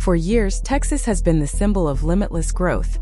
For years, Texas has been the symbol of limitless growth,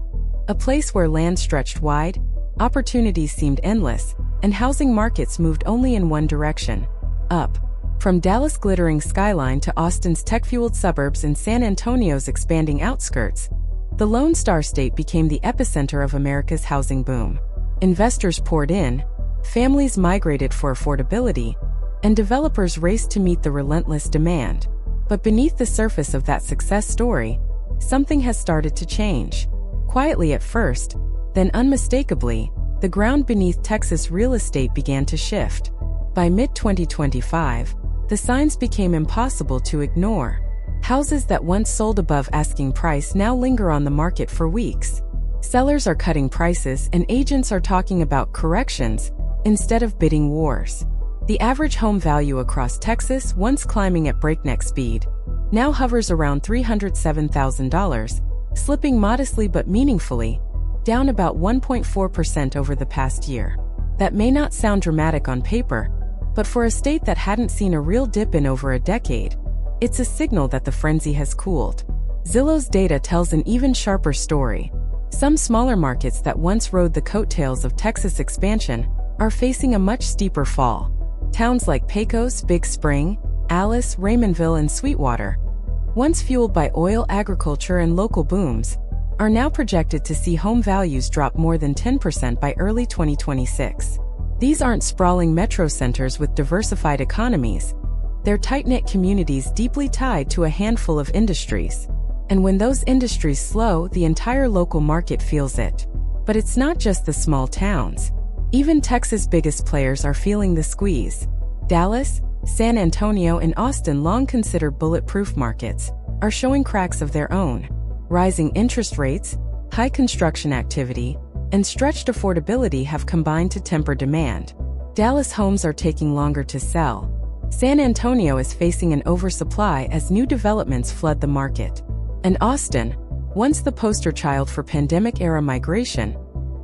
a place where land stretched wide, opportunities seemed endless, and housing markets moved only in one direction: up. From Dallas' glittering skyline to Austin's tech-fueled suburbs and San Antonio's expanding outskirts, the Lone Star State became the epicenter of America's housing boom. Investors poured in, families migrated for affordability, and developers raced to meet the relentless demand. But beneath the surface of that success story, something has started to change. Quietly at first, then unmistakably, the ground beneath Texas real estate began to shift. By mid-2025, the signs became impossible to ignore. Houses that once sold above asking price now linger on the market for weeks. Sellers are cutting prices and agents are talking about corrections instead of bidding wars. The average home value across Texas, once climbing at breakneck speed, now hovers around $307,000, slipping modestly but meaningfully, down about 1.4% over the past year. That may not sound dramatic on paper, but for a state that hadn't seen a real dip in over a decade, it's a signal that the frenzy has cooled. Zillow's data tells an even sharper story. Some smaller markets that once rode the coattails of Texas expansion are facing a much steeper fall. Towns like Pecos, Big Spring, Alice, Raymondville, and Sweetwater, once fueled by oil, agriculture, and local booms, are now projected to see home values drop more than 10% by early 2026. These aren't sprawling metro centers with diversified economies. They're tight-knit communities deeply tied to a handful of industries. And when those industries slow, the entire local market feels it. But it's not just the small towns. Even Texas' biggest players are feeling the squeeze. Dallas, San Antonio, and Austin, long considered bulletproof markets, are showing cracks of their own. Rising interest rates, high construction activity, and stretched affordability have combined to temper demand. Dallas homes are taking longer to sell. San Antonio is facing an oversupply as new developments flood the market. And Austin, once the poster child for pandemic-era migration,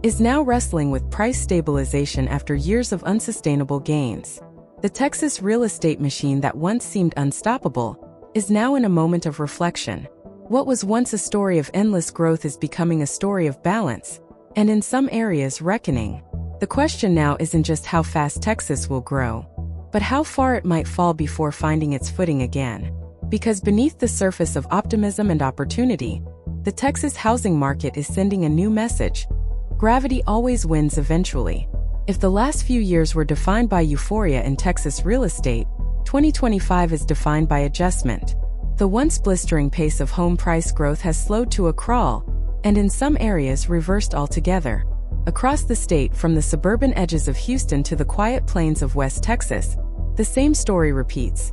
is now wrestling with price stabilization after years of unsustainable gains. The Texas real estate machine that once seemed unstoppable is now in a moment of reflection. What was once a story of endless growth is becoming a story of balance, and in some areas, reckoning. The question now isn't just how fast Texas will grow, but how far it might fall before finding its footing again. Because beneath the surface of optimism and opportunity, the Texas housing market is sending a new message: gravity always wins eventually. If the last few years were defined by euphoria in Texas real estate, 2025 is defined by adjustment. The once blistering pace of home price growth has slowed to a crawl, and in some areas reversed altogether. Across the state, from the suburban edges of Houston to the quiet plains of West Texas, the same story repeats.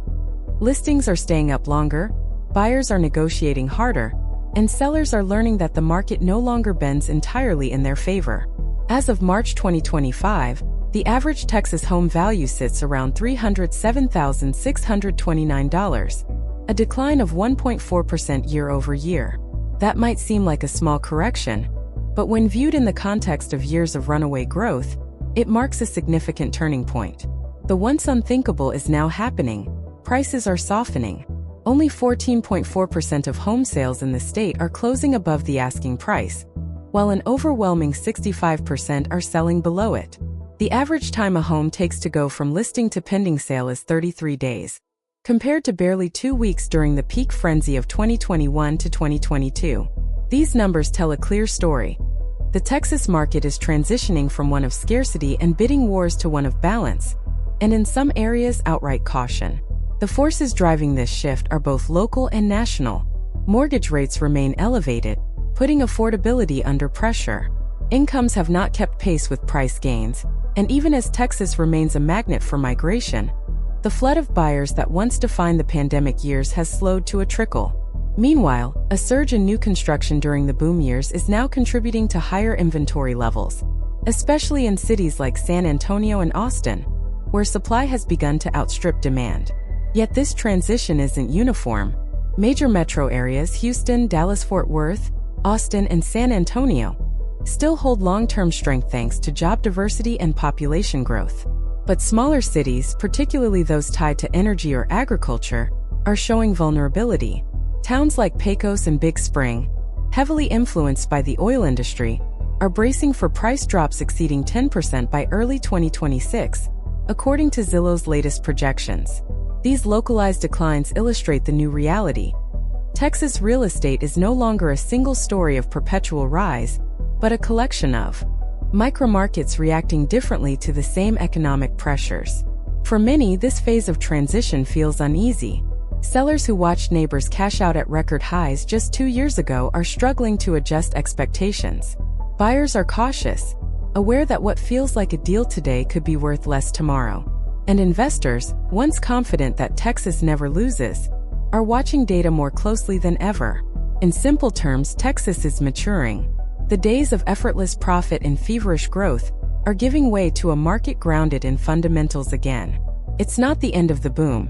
Listings are staying up longer, buyers are negotiating harder, and sellers are learning that the market no longer bends entirely in their favor. As of March 2025, the average Texas home value sits around $307,629, a decline of 1.4% year over year. That might seem like a small correction, but when viewed in the context of years of runaway growth, it marks a significant turning point. The once unthinkable is now happening. Prices are softening. Only 14.4% of home sales in the state are closing above the asking price, while an overwhelming 65% are selling below it. The average time a home takes to go from listing to pending sale is 33 days, compared to barely 2 weeks during the peak frenzy of 2021 to 2022. These numbers tell a clear story. The Texas market is transitioning from one of scarcity and bidding wars to one of balance, and in some areas, outright caution. The forces driving this shift are both local and national. Mortgage rates remain elevated, putting affordability under pressure. Incomes have not kept pace with price gains, and even as Texas remains a magnet for migration, the flood of buyers that once defined the pandemic years has slowed to a trickle. Meanwhile, a surge in new construction during the boom years is now contributing to higher inventory levels, especially in cities like San Antonio and Austin, where supply has begun to outstrip demand. Yet this transition isn't uniform. Major metro areas, Houston, Dallas-Fort Worth, Austin, and San Antonio, still hold long-term strength thanks to job diversity and population growth. But smaller cities, particularly those tied to energy or agriculture, are showing vulnerability. Towns like Pecos and Big Spring, heavily influenced by the oil industry, are bracing for price drops exceeding 10% by early 2026, according to Zillow's latest projections. These localized declines illustrate the new reality. Texas real estate is no longer a single story of perpetual rise, but a collection of micro-markets reacting differently to the same economic pressures. For many, this phase of transition feels uneasy. Sellers who watched neighbors cash out at record highs just 2 years ago are struggling to adjust expectations. Buyers are cautious, aware that what feels like a deal today could be worth less tomorrow. And investors, once confident that Texas never loses, are watching data more closely than ever. In simple terms, Texas is maturing. The days of effortless profit and feverish growth are giving way to a market grounded in fundamentals again. It's not the end of the boom.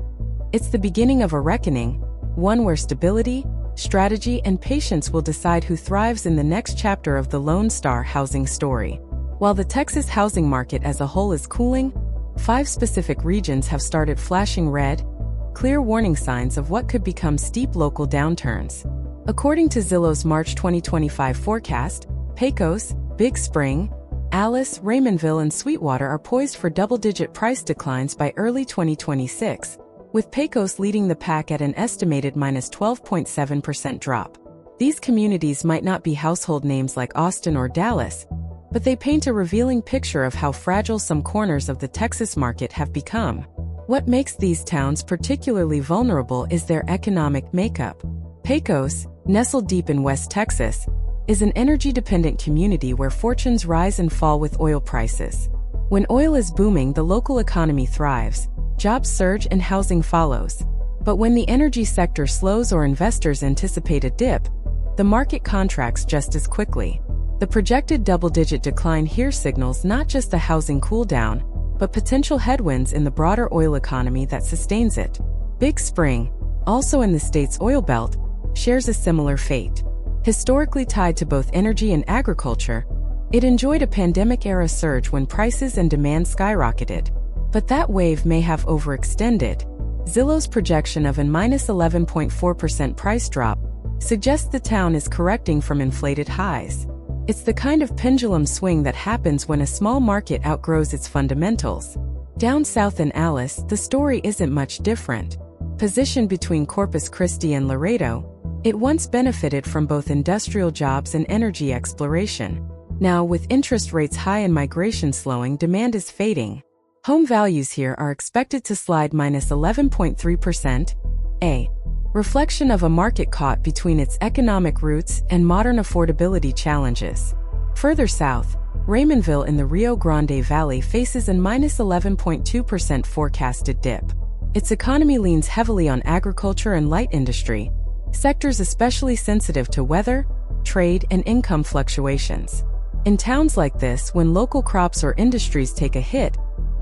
It's the beginning of a reckoning, one where stability, strategy, and patience will decide who thrives in the next chapter of the Lone Star housing story. While the Texas housing market as a whole is cooling, 5 specific regions have started flashing red, clear warning signs of what could become steep local downturns. According to Zillow's March 2025 forecast, Pecos, Big Spring, Alice, Raymondville, and Sweetwater are poised for double-digit price declines by early 2026, with Pecos leading the pack at an estimated -12.7% drop. These communities might not be household names like Austin or Dallas, but they paint a revealing picture of how fragile some corners of the Texas market have become. What makes these towns particularly vulnerable is their economic makeup. Pecos, nestled deep in West Texas, is an energy-dependent community where fortunes rise and fall with oil prices. When oil is booming, the local economy thrives, jobs surge, and housing follows. But when the energy sector slows or investors anticipate a dip, the market contracts just as quickly. The projected double-digit decline here signals not just a housing cooldown, but potential headwinds in the broader oil economy that sustains it. Big Spring, also in the state's oil belt, shares a similar fate. Historically tied to both energy and agriculture, it enjoyed a pandemic-era surge when prices and demand skyrocketed. But that wave may have overextended. Zillow's projection of a -11.4% price drop suggests the town is correcting from inflated highs. It's the kind of pendulum swing that happens when a small market outgrows its fundamentals. Down south in Alice, the story isn't much different. Positioned between Corpus Christi and Laredo, it once benefited from both industrial jobs and energy exploration. Now, with interest rates high and migration slowing, demand is fading. Home values here are expected to slide -11.3%, a reflection of a market caught between its economic roots and modern affordability challenges. Further south, Raymondville in the Rio Grande Valley faces a -11.2% forecasted dip. Its economy leans heavily on agriculture and light industry, sectors especially sensitive to weather, trade, and income fluctuations. In towns like this, when local crops or industries take a hit,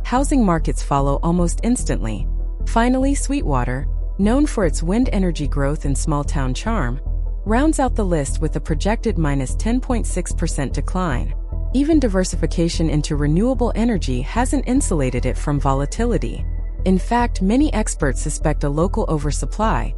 housing markets follow almost instantly. Finally, Sweetwater, known for its wind energy growth and small-town charm, rounds out the list with a projected -10.6% decline. Even diversification into renewable energy hasn't insulated it from volatility. In fact, many experts suspect a local oversupply,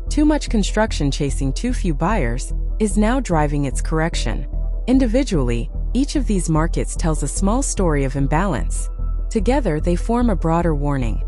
too much construction chasing too few buyers, is now driving its correction. Individually, each of these markets tells a small story of imbalance. Together, they form a broader warning.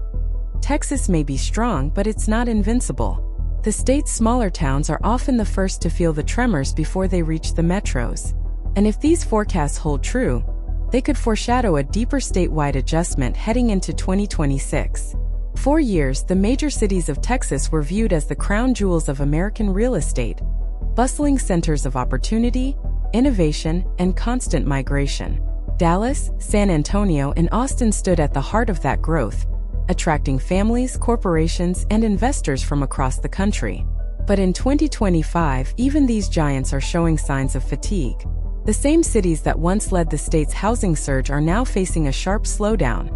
Texas may be strong, but it's not invincible. The state's smaller towns are often the first to feel the tremors before they reach the metros. And if these forecasts hold true, they could foreshadow a deeper statewide adjustment heading into 2026. For years, the major cities of Texas were viewed as the crown jewels of American real estate, bustling centers of opportunity, innovation, and constant migration. Dallas, San Antonio, and Austin stood at the heart of that growth, attracting families, corporations, and investors from across the country. But in 2025, even these giants are showing signs of fatigue. The same cities that once led the state's housing surge are now facing a sharp slowdown,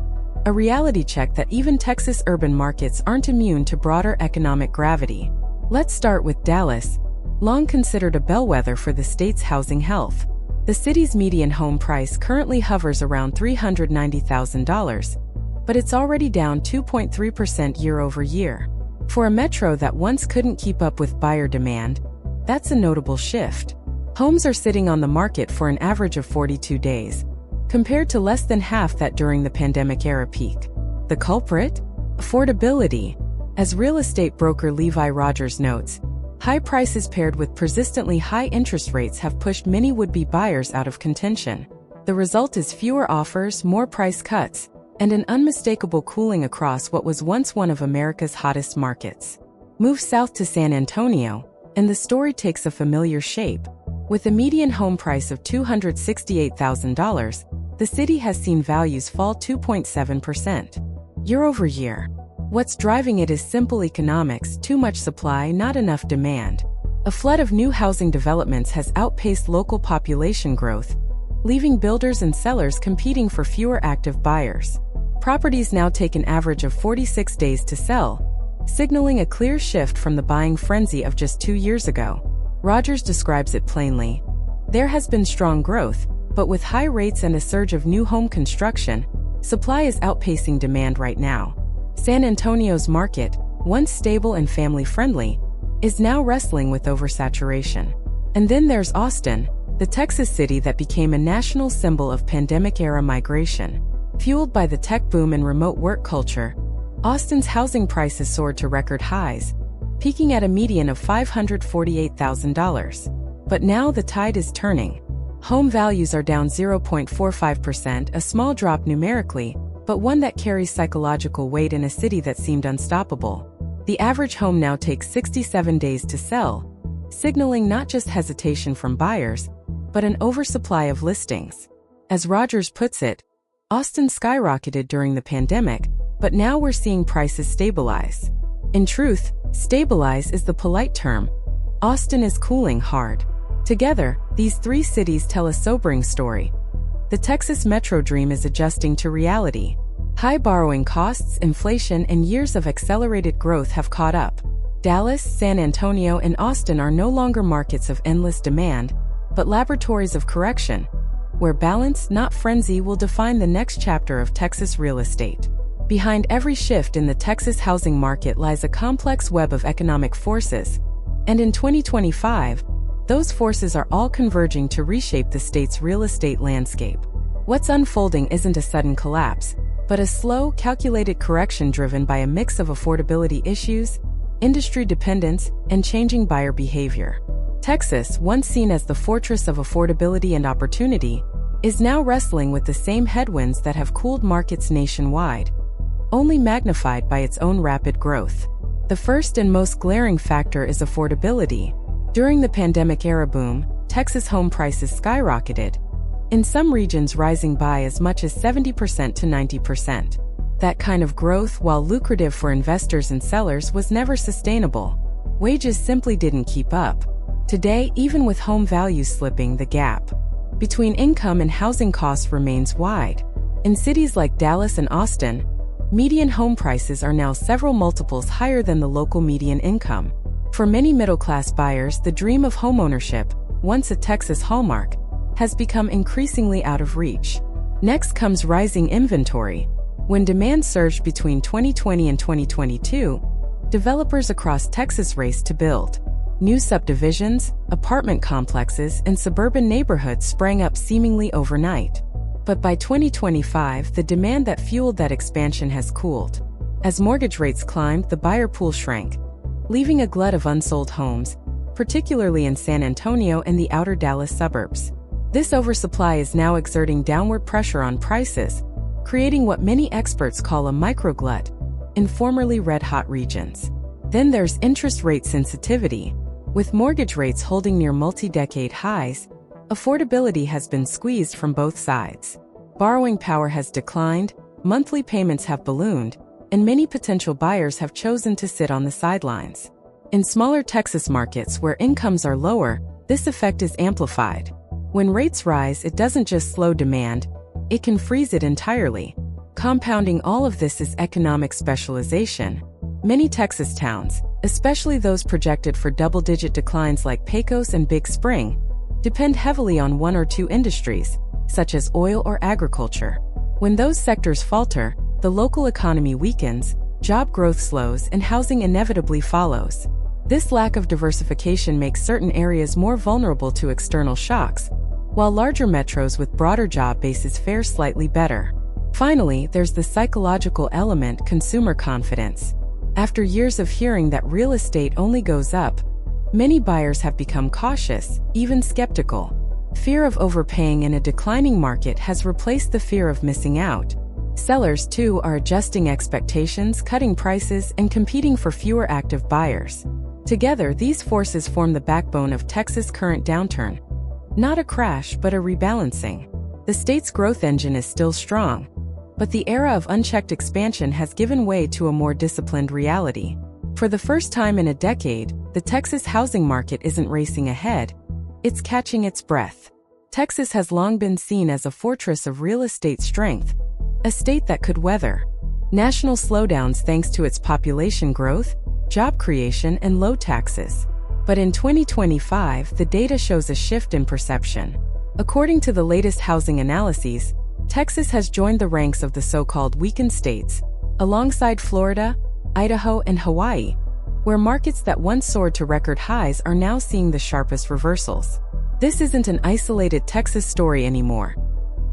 a reality check that even Texas urban markets aren't immune to broader economic gravity. Let's start with Dallas, long considered a bellwether for the state's housing health. The city's median home price currently hovers around $390,000, but it's already down 2.3% year over year. For a metro that once couldn't keep up with buyer demand, that's a notable shift. Homes are sitting on the market for an average of 42 days, compared to less than half that during the pandemic-era peak. The culprit? Affordability. As real estate broker Levi Rogers notes, high prices paired with persistently high interest rates have pushed many would-be buyers out of contention. The result is fewer offers, more price cuts, and an unmistakable cooling across what was once one of America's hottest markets. Move south to San Antonio, and the story takes a familiar shape. With a median home price of $268,000, the city has seen values fall 2.7% year over year. What's driving it is simple economics: too much supply, not enough demand. A flood of new housing developments has outpaced local population growth, leaving builders and sellers competing for fewer active buyers. Properties now take an average of 46 days to sell, signaling a clear shift from the buying frenzy of just 2 years ago. Rogers describes it plainly. There has been strong growth, but with high rates and a surge of new home construction, supply is outpacing demand right now. San Antonio's market, once stable and family-friendly, is now wrestling with oversaturation. And then there's Austin, the Texas city that became a national symbol of pandemic-era migration. Fueled by the tech boom and remote work culture, Austin's housing prices soared to record highs, peaking at a median of $548,000. But now the tide is turning. Home values are down 0.45%, a small drop numerically, but one that carries psychological weight in a city that seemed unstoppable. The average home now takes 67 days to sell, signaling not just hesitation from buyers, but an oversupply of listings. As Rogers puts it, Austin skyrocketed during the pandemic, but now we're seeing prices stabilize. In truth, stabilize is the polite term. Austin is cooling hard. Together, these three cities tell a sobering story. The Texas metro dream is adjusting to reality. High borrowing costs, inflation, and years of accelerated growth have caught up. Dallas, San Antonio, and Austin are no longer markets of endless demand, but laboratories of correction, where balance, not frenzy, will define the next chapter of Texas real estate. Behind every shift in the Texas housing market lies a complex web of economic forces, and in 2025, those forces are all converging to reshape the state's real estate landscape. What's unfolding isn't a sudden collapse, but a slow, calculated correction driven by a mix of affordability issues, industry dependence, and changing buyer behavior. Texas, once seen as the fortress of affordability and opportunity, is now wrestling with the same headwinds that have cooled markets nationwide, only magnified by its own rapid growth. The first and most glaring factor is affordability. During the pandemic-era boom, Texas home prices skyrocketed, in some regions rising by as much as 70% to 90%. That kind of growth, while lucrative for investors and sellers, was never sustainable. Wages simply didn't keep up. Today, even with home values slipping, the gap between income and housing costs remains wide. In cities like Dallas and Austin, median home prices are now several multiples higher than the local median income. For many middle-class buyers, the dream of homeownership, once a Texas hallmark, has become increasingly out of reach. Next comes rising inventory. When demand surged between 2020 and 2022, developers across Texas raced to build. New subdivisions, apartment complexes, and suburban neighborhoods sprang up seemingly overnight. But by 2025, the demand that fueled that expansion has cooled. As mortgage rates climbed, the buyer pool shrank, leaving a glut of unsold homes, particularly in San Antonio and the outer Dallas suburbs. This oversupply is now exerting downward pressure on prices, creating what many experts call a microglut in formerly red-hot regions. Then there's interest rate sensitivity. With mortgage rates holding near multi-decade highs, affordability has been squeezed from both sides. Borrowing power has declined, monthly payments have ballooned, and many potential buyers have chosen to sit on the sidelines. In smaller Texas markets where incomes are lower, this effect is amplified. When rates rise, it doesn't just slow demand, it can freeze it entirely. Compounding all of this is economic specialization. Many Texas towns, especially those projected for double-digit declines like Pecos and Big Spring, depend heavily on one or two industries, such as oil or agriculture. When those sectors falter, the local economy weakens, job growth slows and housing inevitably follows. This lack of diversification makes certain areas more vulnerable to external shocks, while larger metros with broader job bases fare slightly better. Finally, there's the psychological element: consumer confidence. After years of hearing that real estate only goes up, many buyers have become cautious, even skeptical. Fear of overpaying in a declining market has replaced the fear of missing out. Sellers, too, are adjusting expectations, cutting prices, and competing for fewer active buyers. Together, these forces form the backbone of Texas' current downturn. Not a crash, but a rebalancing. The state's growth engine is still strong, but the era of unchecked expansion has given way to a more disciplined reality. For the first time in a decade, the Texas housing market isn't racing ahead, it's catching its breath. Texas has long been seen as a fortress of real estate strength, a state that could weather national slowdowns thanks to its population growth, job creation, and low taxes. But in 2025, the data shows a shift in perception. According to the latest housing analyses, Texas has joined the ranks of the so-called weakened states, alongside Florida, Idaho, and Hawaii, where markets that once soared to record highs are now seeing the sharpest reversals. This isn't an isolated Texas story anymore.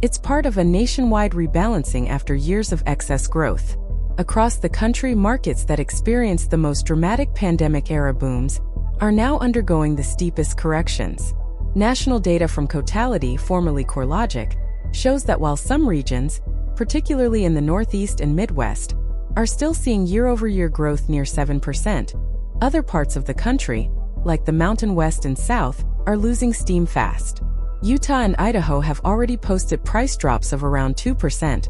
It's part of a nationwide rebalancing after years of excess growth. Across the country, markets that experienced the most dramatic pandemic-era booms are now undergoing the steepest corrections. National data from Cotality, formerly CoreLogic, shows that while some regions, particularly in the Northeast and Midwest, are still seeing year-over-year growth near 7%, other parts of the country, like the Mountain West and South, are losing steam fast. Utah and Idaho have already posted price drops of around 2%,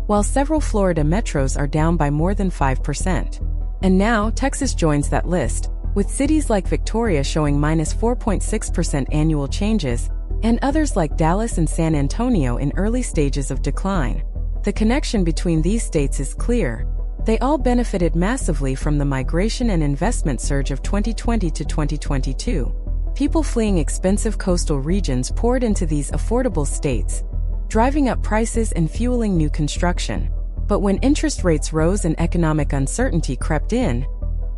while several Florida metros are down by more than 5%. And now, Texas joins that list, with cities like Victoria showing minus 4.6% annual changes, and others like Dallas and San Antonio in early stages of decline. The connection between these states is clear. They all benefited massively from the migration and investment surge of 2020 to 2022. People fleeing expensive coastal regions poured into these affordable states, driving up prices and fueling new construction. But when interest rates rose and economic uncertainty crept in,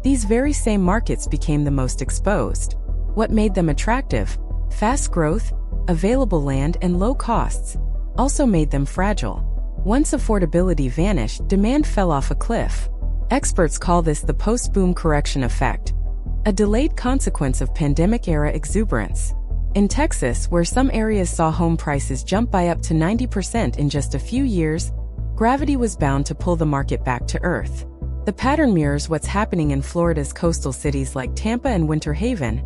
these very same markets became the most exposed. What made them attractive? Fast growth, available land, and low costs also made them fragile. Once affordability vanished, demand fell off a cliff. Experts call this the post-boom correction effect, a delayed consequence of pandemic-era exuberance. In Texas, where some areas saw home prices jump by up to 90% in just a few years, gravity was bound to pull the market back to earth. The pattern mirrors what's happening in Florida's coastal cities like Tampa and Winter Haven,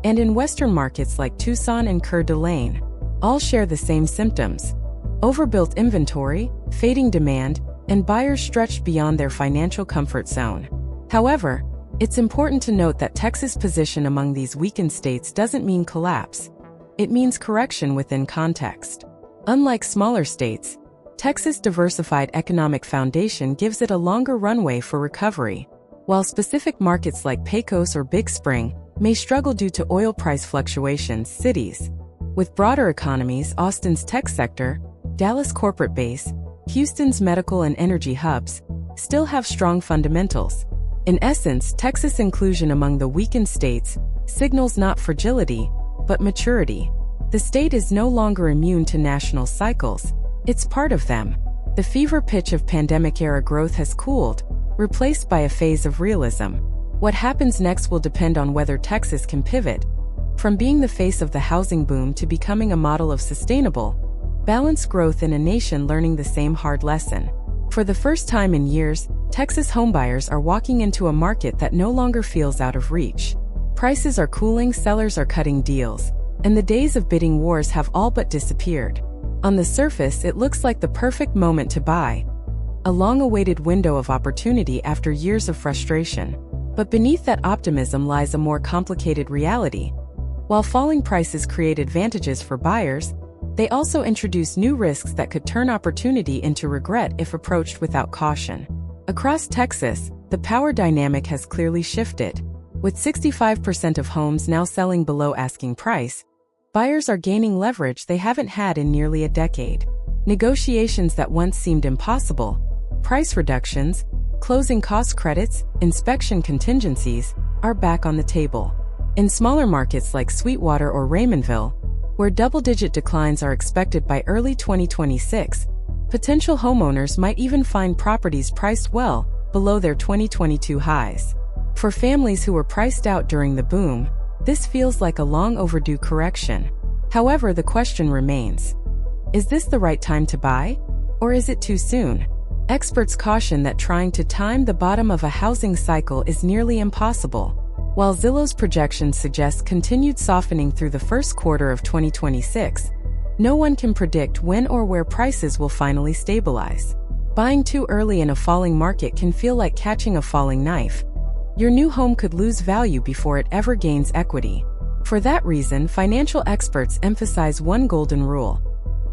and in western markets like Tucson and Coeur d'Alene. All share the same symptoms: overbuilt inventory, fading demand, and buyers stretched beyond their financial comfort zone. However, it's important to note that Texas' position among these weakened states doesn't mean collapse. It means correction within context. Unlike smaller states, Texas' diversified economic foundation gives it a longer runway for recovery. While specific markets like Pecos or Big Spring may struggle due to oil price fluctuations, cities with broader economies, Austin's tech sector, Dallas' corporate base, Houston's medical and energy hubs, still have strong fundamentals. In essence, Texas' inclusion among the weakened states signals not fragility, but maturity. The state is no longer immune to national cycles, it's part of them. The fever pitch of pandemic-era growth has cooled, replaced by a phase of realism. What happens next will depend on whether Texas can pivot from being the face of the housing boom to becoming a model of sustainable, balanced growth in a nation learning the same hard lesson. For the first time in years, Texas homebuyers are walking into a market that no longer feels out of reach. Prices are cooling, sellers are cutting deals, and the days of bidding wars have all but disappeared. On the surface, it looks like the perfect moment to buy, a long-awaited window of opportunity after years of frustration. But beneath that optimism lies a more complicated reality. While falling prices create advantages for buyers, they also introduce new risks that could turn opportunity into regret if approached without caution. Across Texas, the power dynamic has clearly shifted. With 65% of homes now selling below asking price, buyers are gaining leverage they haven't had in nearly a decade. Negotiations that once seemed impossible, price reductions, closing cost credits, inspection contingencies, are back on the table. In smaller markets like Sweetwater or Raymondville, where double-digit declines are expected by early 2026, potential homeowners might even find properties priced well below their 2022 highs. For families who were priced out during the boom, this feels like a long overdue correction. However, the question remains: is this the right time to buy? Or is it too soon? Experts caution that trying to time the bottom of a housing cycle is nearly impossible. While Zillow's projections suggest continued softening through the first quarter of 2026, no one can predict when or where prices will finally stabilize. Buying too early in a falling market can feel like catching a falling knife. Your new home could lose value before it ever gains equity. For that reason, financial experts emphasize one golden rule: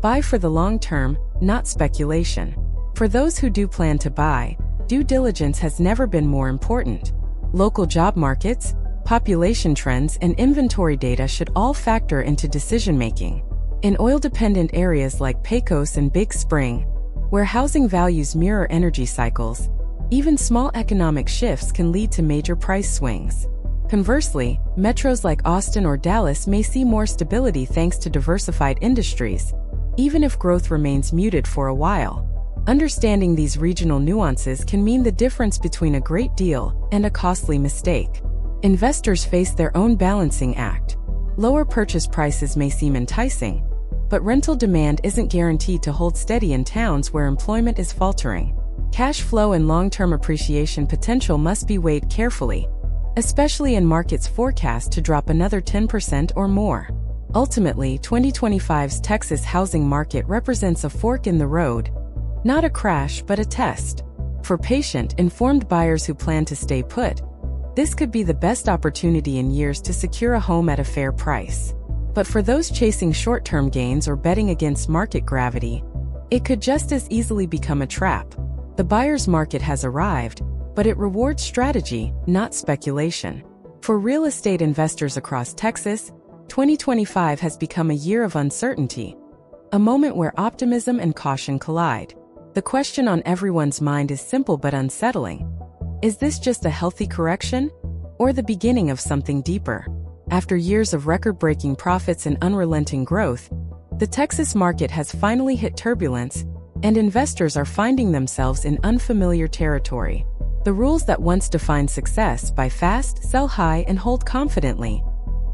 buy for the long term, not speculation. For those who do plan to buy, due diligence has never been more important. Local job markets, population trends, and inventory data should all factor into decision-making. In oil-dependent areas like Pecos and Big Spring, where housing values mirror energy cycles, even small economic shifts can lead to major price swings. Conversely, metros like Austin or Dallas may see more stability thanks to diversified industries, even if growth remains muted for a while. Understanding these regional nuances can mean the difference between a great deal and a costly mistake. Investors face their own balancing act. Lower purchase prices may seem enticing, but rental demand isn't guaranteed to hold steady in towns where employment is faltering. Cash flow and long-term appreciation potential must be weighed carefully, especially in markets forecast to drop another 10% or more. Ultimately, 2025's Texas housing market represents a fork in the road, not a crash but a test. For patient, informed buyers who plan to stay put, this could be the best opportunity in years to secure a home at a fair price. But for those chasing short-term gains or betting against market gravity, it could just as easily become a trap. The buyer's market has arrived, but it rewards strategy, not speculation. For real estate investors across Texas, 2025 has become a year of uncertainty, a moment where optimism and caution collide. The question on everyone's mind is simple but unsettling. Is this just a healthy correction, or the beginning of something deeper? After years of record-breaking profits and unrelenting growth, the Texas market has finally hit turbulence, and investors are finding themselves in unfamiliar territory. The rules that once defined success, buy fast, sell high, and hold confidently,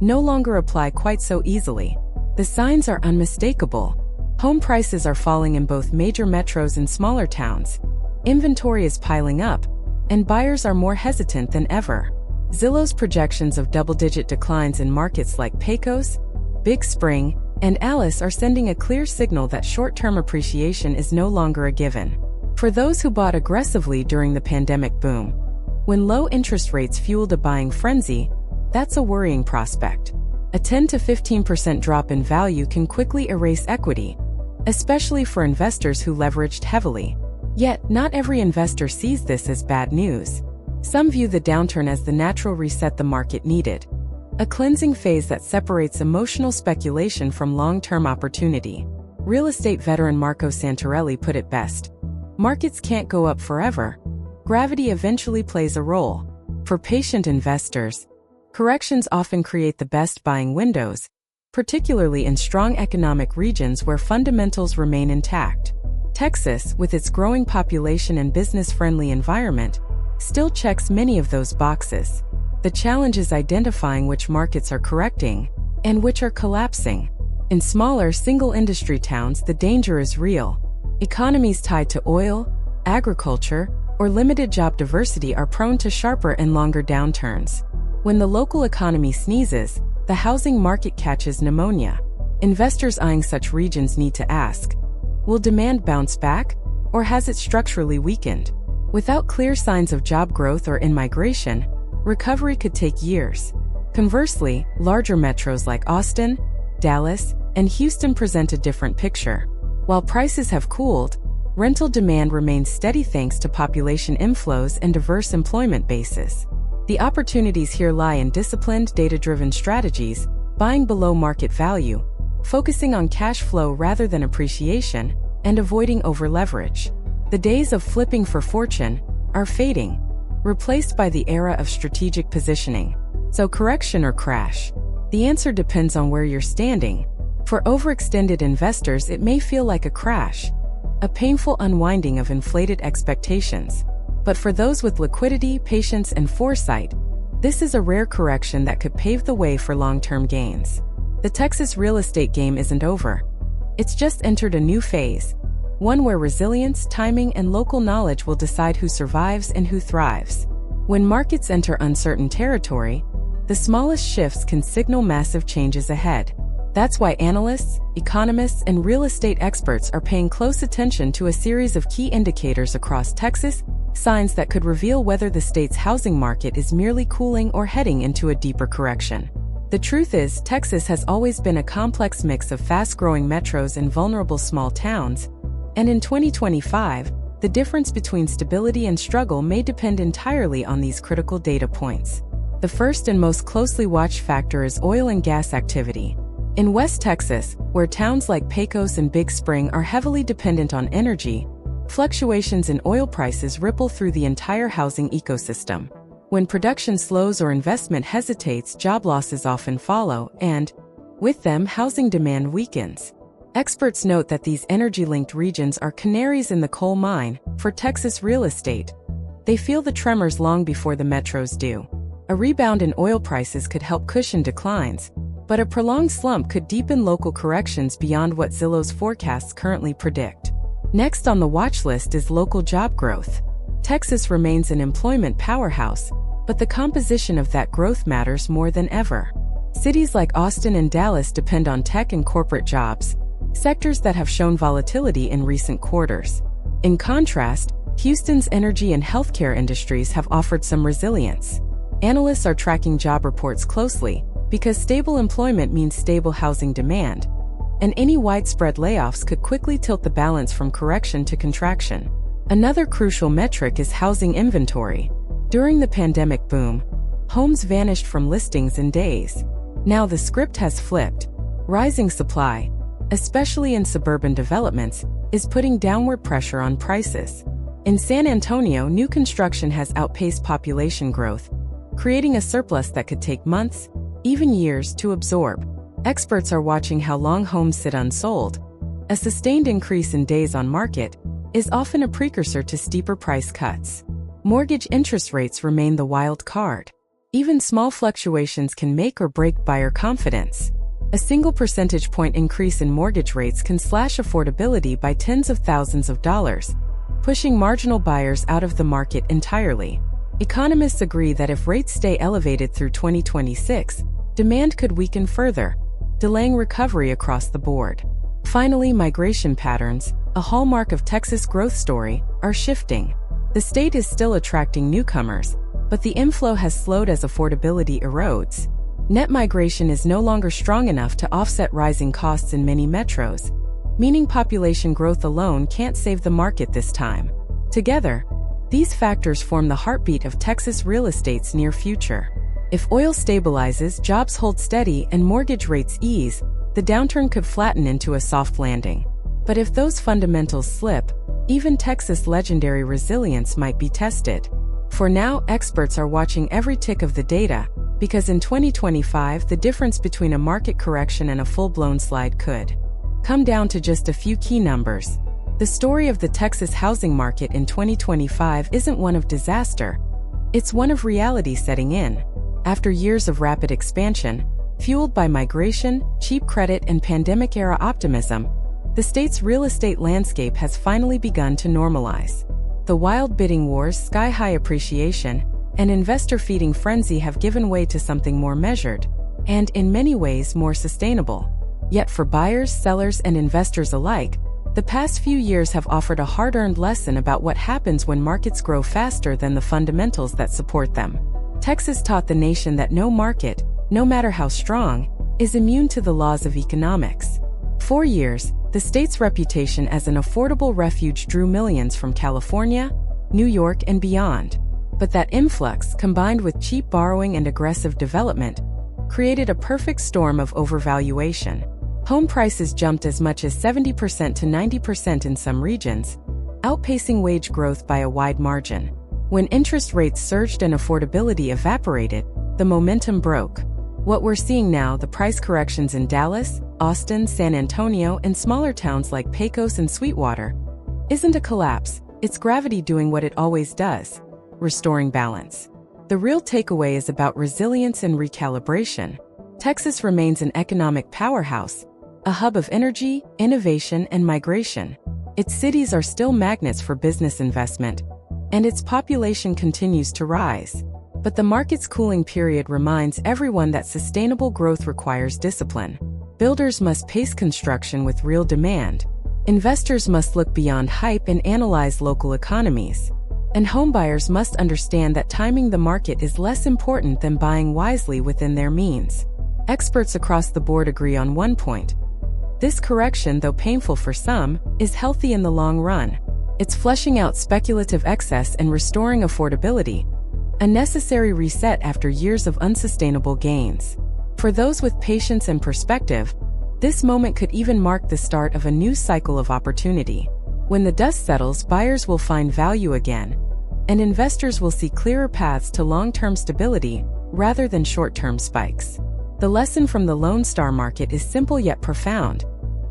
no longer apply quite so easily. The signs are unmistakable. Home prices are falling in both major metros and smaller towns. Inventory is piling up, and buyers are more hesitant than ever. Zillow's projections of double-digit declines in markets like Pecos, Big Spring, and Alice are sending a clear signal that short-term appreciation is no longer a given. For those who bought aggressively during the pandemic boom, when low interest rates fueled a buying frenzy, that's a worrying prospect. A 10 to 15% drop in value can quickly erase equity, especially for investors who leveraged heavily. Yet, not every investor sees this as bad news. Some view the downturn as the natural reset the market needed, a cleansing phase that separates emotional speculation from long-term opportunity. Real estate veteran Marco Santarelli put it best: markets can't go up forever. Gravity eventually plays a role. For patient investors, corrections often create the best buying windows, particularly in strong economic regions where fundamentals remain intact. Texas, with its growing population and business-friendly environment, still checks many of those boxes. The challenge is identifying which markets are correcting and which are collapsing. In smaller, single-industry towns, the danger is real. Economies tied to oil, agriculture, or limited job diversity are prone to sharper and longer downturns. When the local economy sneezes, the housing market catches pneumonia. Investors eyeing such regions need to ask, will demand bounce back, or has it structurally weakened? Without clear signs of job growth or in-migration, recovery could take years. Conversely, larger metros like Austin, Dallas, and Houston present a different picture. While prices have cooled, rental demand remains steady thanks to population inflows and diverse employment bases. The opportunities here lie in disciplined, data-driven strategies, buying below market value, focusing on cash flow rather than appreciation, and avoiding over-leverage. The days of flipping for fortune are fading, replaced by the era of strategic positioning. So correction or crash? The answer depends on where you're standing. For overextended investors, it may feel like a crash, a painful unwinding of inflated expectations. But for those with liquidity, patience, and foresight, this is a rare correction that could pave the way for long-term gains. The Texas real estate game isn't over. It's just entered a new phase, one where resilience, timing, and local knowledge will decide who survives and who thrives. When markets enter uncertain territory, the smallest shifts can signal massive changes ahead. That's why analysts, economists, and real estate experts are paying close attention to a series of key indicators across Texas, signs that could reveal whether the state's housing market is merely cooling or heading into a deeper correction. The truth is, Texas has always been a complex mix of fast-growing metros and vulnerable small towns, and in 2025, the difference between stability and struggle may depend entirely on these critical data points. The first and most closely watched factor is oil and gas activity. In West Texas, where towns like Pecos and Big Spring are heavily dependent on energy, fluctuations in oil prices ripple through the entire housing ecosystem. When production slows or investment hesitates, job losses often follow, and, with them, housing demand weakens. Experts note that these energy-linked regions are canaries in the coal mine for Texas real estate. They feel the tremors long before the metros do. A rebound in oil prices could help cushion declines, but a prolonged slump could deepen local corrections beyond what Zillow's forecasts currently predict. Next on the watch list is local job growth. Texas remains an employment powerhouse, but the composition of that growth matters more than ever. Cities like Austin and Dallas depend on tech and corporate jobs, sectors that have shown volatility in recent quarters. In contrast, Houston's energy and healthcare industries have offered some resilience. Analysts are tracking job reports closely, because stable employment means stable housing demand, and any widespread layoffs could quickly tilt the balance from correction to contraction. Another crucial metric is housing inventory. During the pandemic boom, homes vanished from listings in days. Now the script has flipped. Rising supply, especially in suburban developments, is putting downward pressure on prices. In San Antonio, new construction has outpaced population growth, creating a surplus that could take months, even years, to absorb. Experts are watching how long homes sit unsold. A sustained increase in days on market is often a precursor to steeper price cuts. Mortgage interest rates remain the wild card. Even small fluctuations can make or break buyer confidence. A single percentage point increase in mortgage rates can slash affordability by tens of thousands of dollars, pushing marginal buyers out of the market entirely. Economists agree that if rates stay elevated through 2026, demand could weaken further, delaying recovery across the board. Finally, migration patterns, a hallmark of Texas' growth story, are shifting. The state is still attracting newcomers, but the inflow has slowed as affordability erodes. Net migration is no longer strong enough to offset rising costs in many metros, meaning population growth alone can't save the market this time. Together, these factors form the heartbeat of Texas real estate's near future. If oil stabilizes, jobs hold steady, and mortgage rates ease, the downturn could flatten into a soft landing. But if those fundamentals slip, even Texas' legendary resilience might be tested. For now, experts are watching every tick of the data, because in 2025, the difference between a market correction and a full-blown slide could come down to just a few key numbers. The story of the Texas housing market in 2025 isn't one of disaster. It's one of reality setting in. After years of rapid expansion, fueled by migration, cheap credit, and pandemic-era optimism, the state's real estate landscape has finally begun to normalize. The wild bidding wars, sky-high appreciation, and investor-feeding frenzy have given way to something more measured, and in many ways more sustainable. Yet for buyers, sellers, and investors alike, the past few years have offered a hard-earned lesson about what happens when markets grow faster than the fundamentals that support them. Texas taught the nation that no market, no matter how strong, is immune to the laws of economics. For years, the state's reputation as an affordable refuge drew millions from California, New York, and beyond. But that influx, combined with cheap borrowing and aggressive development, created a perfect storm of overvaluation. Home prices jumped as much as 70% to 90% in some regions, outpacing wage growth by a wide margin. When interest rates surged and affordability evaporated, the momentum broke. What we're seeing now, the price corrections in Dallas, Austin, San Antonio, and smaller towns like Pecos and Sweetwater, isn't a collapse, it's gravity doing what it always does, restoring balance. The real takeaway is about resilience and recalibration. Texas remains an economic powerhouse, a hub of energy, innovation, and migration. Its cities are still magnets for business investment, and its population continues to rise. But the market's cooling period reminds everyone that sustainable growth requires discipline. Builders must pace construction with real demand. Investors must look beyond hype and analyze local economies. And homebuyers must understand that timing the market is less important than buying wisely within their means. Experts across the board agree on one point. This correction, though painful for some, is healthy in the long run. It's flushing out speculative excess and restoring affordability, a necessary reset after years of unsustainable gains. For those with patience and perspective, this moment could even mark the start of a new cycle of opportunity. When the dust settles, buyers will find value again, and investors will see clearer paths to long-term stability rather than short-term spikes. The lesson from the Lone Star market is simple yet profound.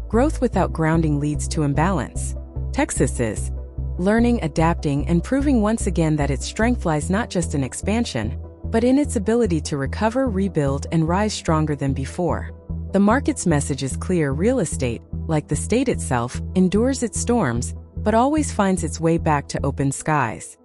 Growth without grounding leads to imbalance. Texas is learning, adapting, and proving once again that its strength lies not just in expansion, but in its ability to recover, rebuild, and rise stronger than before. The market's message is clear: real estate, like the state itself, endures its storms, but always finds its way back to open skies.